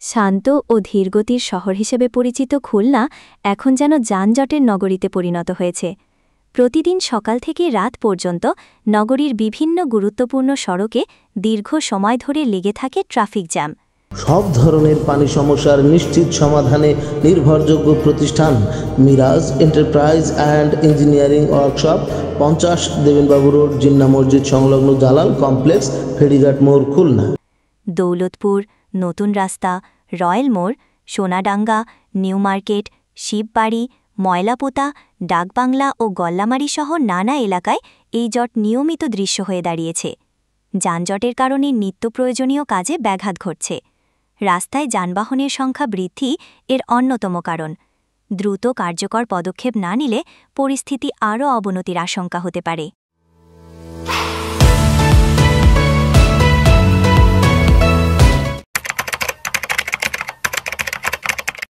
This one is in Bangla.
শান্ত ও ধীরগতির শহর হিসেবে পরিচিত খুলনা এখন যেন যানজটের নগরীতে পরিণত হয়েছে। প্রতিদিন সকাল থেকে রাত পর্যন্ত নগরীর বিভিন্ন গুরুত্বপূর্ণ সড়কে দীর্ঘ সময় ধরে লেগে থাকে ট্রাফিক জ্যাম। সব ধরনের পানি সমস্যার নিশ্চিত সমাধানে নির্ভরযোগ্য প্রতিষ্ঠান Miraj enterprise and engineering workshop, 50 Debenbabu road, Jinnah Masjid সংলগ্ন জালাল কমপ্লেক্স, ফেরিঘাট মোড়, খুলনা। দৌলতপুর, নতুন রাস্তা, রয়্যাল মোড়, সোনাডাঙ্গা, নিউ মার্কেট, শিববাড়ি, ময়লাপোতা, ডাকবাংলা ও গল্লামারী সহ নানা এলাকায় এই জট নিয়মিত দৃশ্য হয়ে দাঁড়িয়েছে। যানজটের কারণে নিত্য প্রয়োজনীয় কাজে ব্যাঘাত ঘটছে। রাস্তায় যানবাহনের সংখ্যা বৃদ্ধি এর অন্যতম কারণ। দ্রুত কার্যকর পদক্ষেপ না নিলে পরিস্থিতি আরও অবনতির আশঙ্কা হতে পারে।